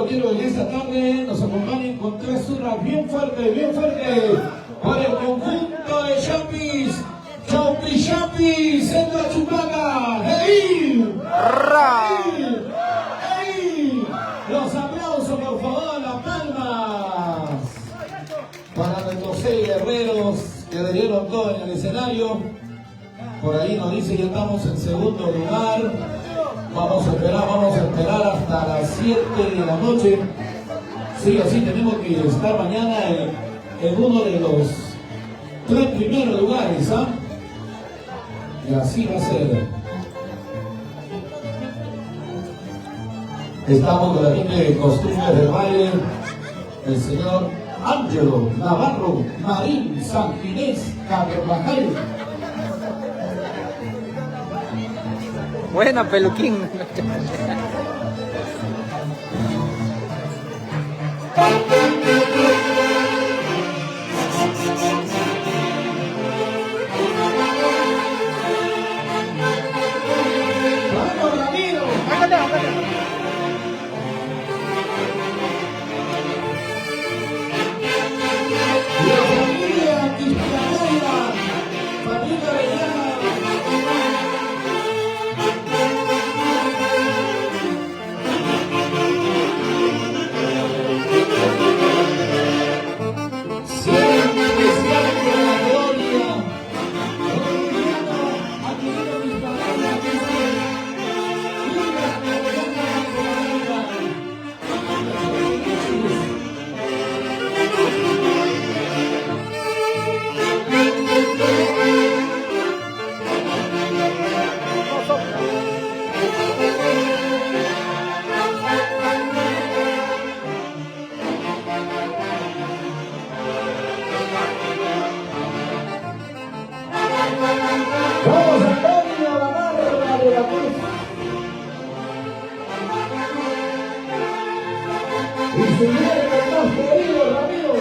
Quiero que esta tarde nos acompañen con 3 zurras bien fuerte, para el conjunto de Chapis, Centro Chupaca, ¡hey! ¡Hey! Los aplausos, por favor, las palmas para nuestros 6 guerreros que dieron todo en el escenario. Por ahí nos dice que estamos en segundo lugar. Vamos a esperar hasta las 7 de la noche. Sí, así tenemos que estar mañana en uno de los 3 primeros lugares, ¿ah? Y así va a ser. Estamos con la gente de costumbres del baile, el señor Ángelo Navarro Marín San Ginés Carvajal. Buena, peluquín. ¡Vamos, Ramiro! La familia Quisqueya, familia Arellana. Vamos a darle a la barra de la cruz. Y su miembro más querido, Ramiro.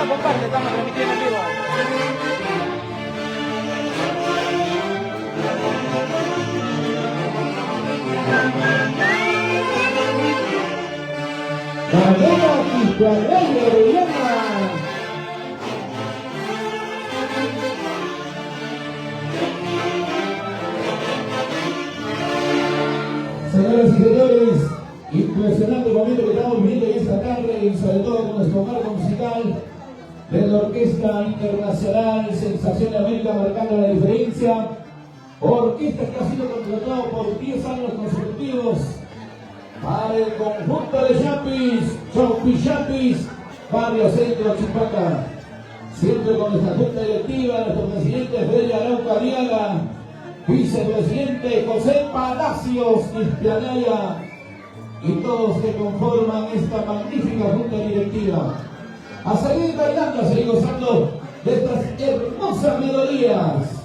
Comparte, estamos transmitiendo en vivo. Carrera Quisqueya de Arellana. Señoras y señores, impresionante momento que estamos viviendo hoy esta tarde y sobre todo con nuestro marco musical de la Orquesta Internacional Sensación de América, marcando la diferencia. Orquesta que ha sido contratado por 10 años consecutivos para el conjunto de Chapis, Barrio Centro Chupaca. Siempre con nuestra junta directiva, nuestro presidente Freddy Arauca Diaga, vicepresidente José Palacios Quisqueya y todos que conforman esta magnífica junta directiva. a seguir bailando, a seguir gozando de estas hermosas melodías.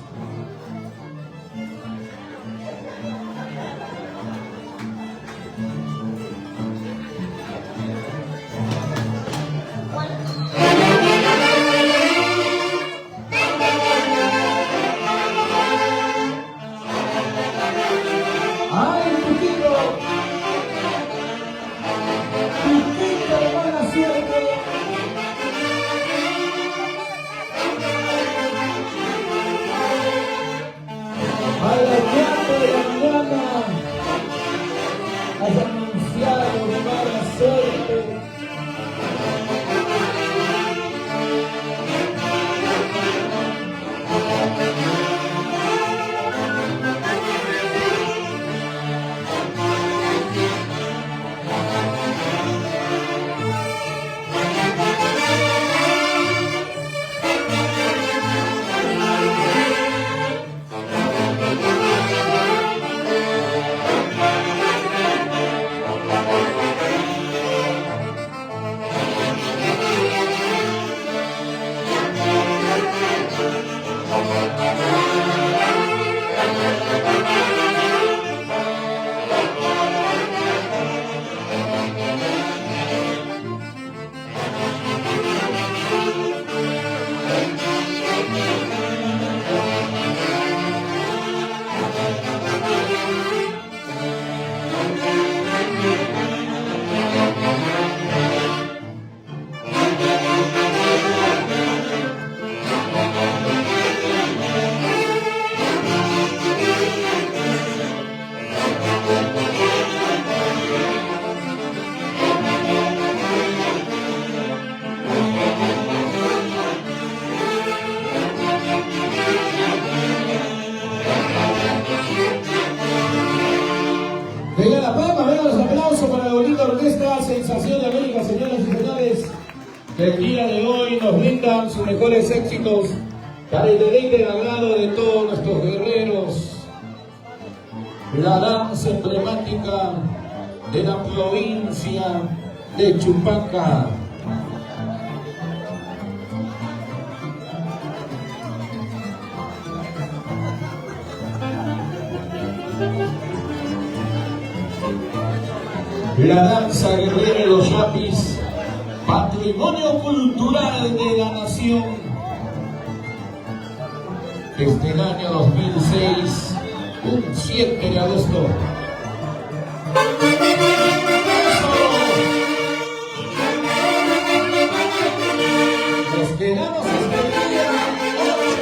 Venga la palma, venga los aplausos para la bonita orquesta Sensación de América, señoras y señores, que el día de hoy nos brindan sus mejores éxitos para el deleite y el agrado de todos nuestros guerreros. La danza emblemática de la provincia de Chupaca. La danza guerrera de los yapis, patrimonio cultural de la nación. Desde el año 2006, un 7 de agosto. Nos quedamos hasta el día 8 de agosto.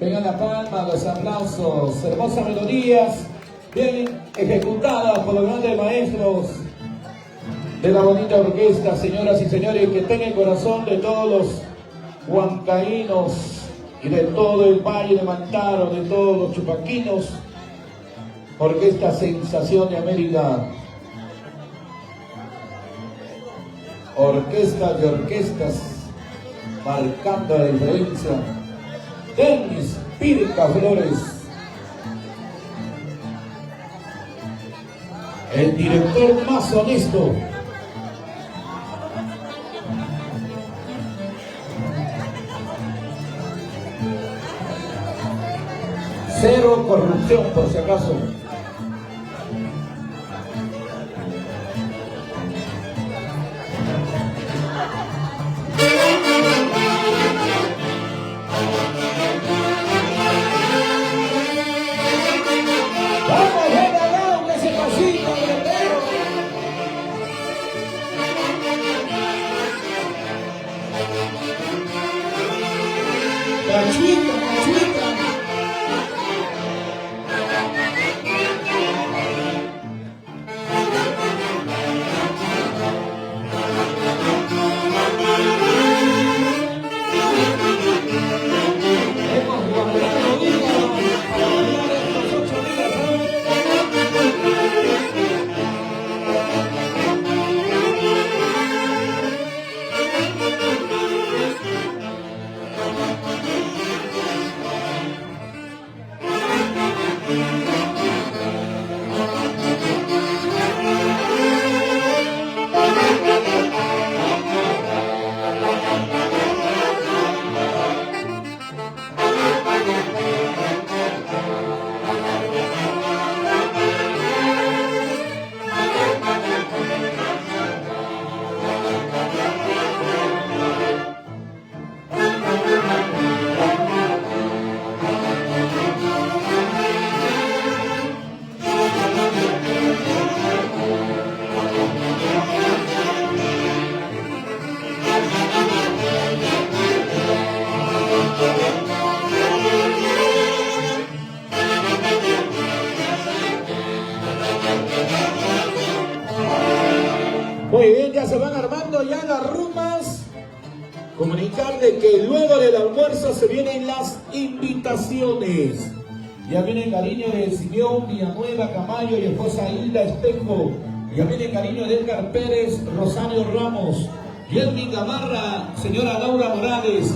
Vengan la palma, los aplausos, hermosas melodías, bien ejecutadas por los grandes maestros de la bonita orquesta, señoras y señores, que está en el corazón de todos los huancaínos y de todo el Valle de Mantaro, de todos los chupaquinos. Orquesta Sensación de América. Orquesta de orquestas, marcando la diferencia. Denis Pirca Flores, el director más honesto. Cero corrupción, por si acaso. Cachuita, cachuita. Hemos guardado hígado para bailar estos 8 días, Muy bien, ya se van armando ya las rumbas. Comunicar de que luego del almuerzo se vienen las invitaciones. Ya viene el cariño de Simeón Villanueva Camayo y esposa Hilda Espejo. Ya viene el cariño de Edgar Pérez, Rosario Ramos, Yermin Gamarra, señora Laura Morales,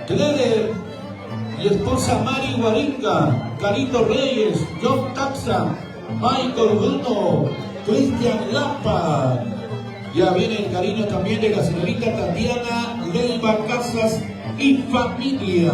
Cleder y esposa Mari Guaringa, Carito Reyes, John Taxa, Michael Bruno, Cristian Lapa. Ya viene el cariño también de la señorita Tatiana Leiva Casas y familia.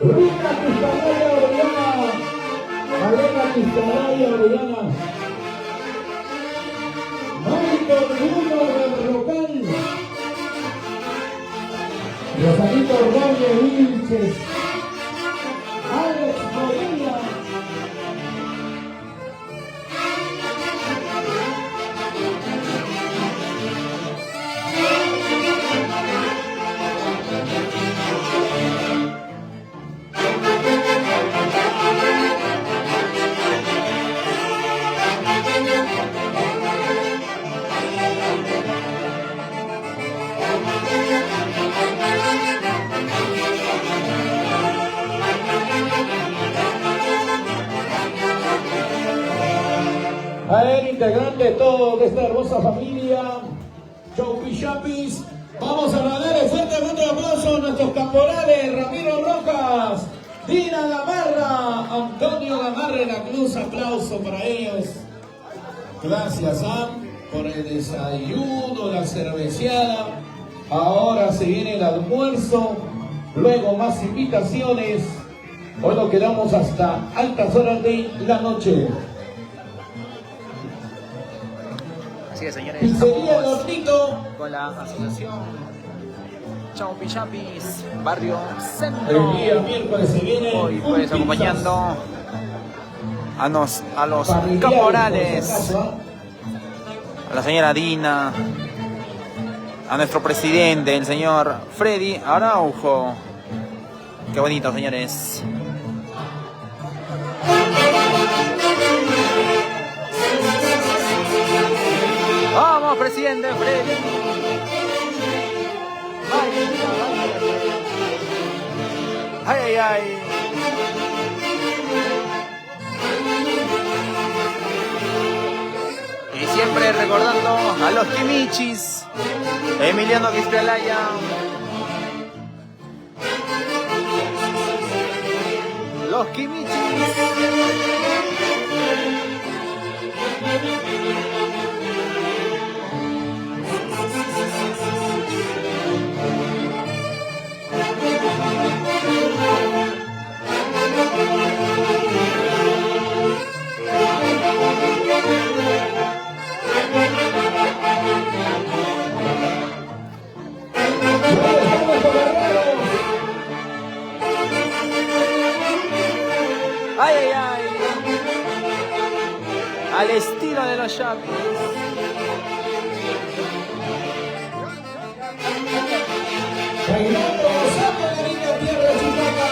Rita Quistaraya Orellana, Malena Quistaraya Orellana, Michael Bruno del Rocal, Rosalito Roble Vilches, Alex Molina, a él, integrante de toda esta hermosa familia, Chaupichapis. Vamos a darle fuerte aplauso a nuestros caporales, Ramiro Rojas, Dina Gamarra, Antonio Gamarra en la cruz. Aplauso para ellos. Gracias, por el desayuno, la cerveceada. Ahora se viene el almuerzo, luego más invitaciones. Hoy nos quedamos hasta altas horas de la noche. Así es, señores, Pizzería El estamos Hornito con la asociación Chaupichapis, Barrio el Centro. día miércoles se viene. Hoy pues acompañando a los familiares, caporales, por si acaso, a la señora Dina, a nuestro presidente, el señor Freddy Araujo. Qué bonito, señores. Vamos, presidente Freddy. Ay, ay, ay. Y siempre recordando a los Kimichis, Emiliano Quispealaya, los Kimichis. Ay, ay, ay. Al estilo de los Chapis. Bailando, gozando la linda tierra de Chupaca.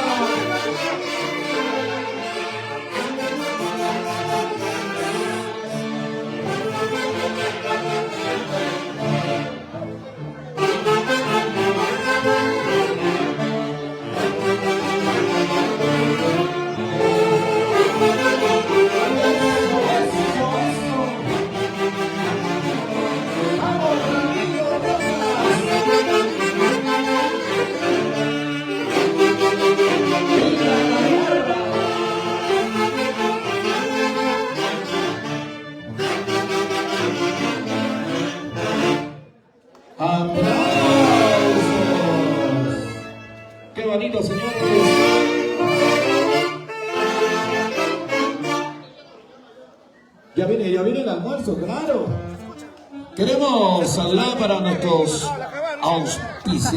Qué bonito, señores. Ya viene el almuerzo, claro. Queremos saludar para nuestros auspiciadores.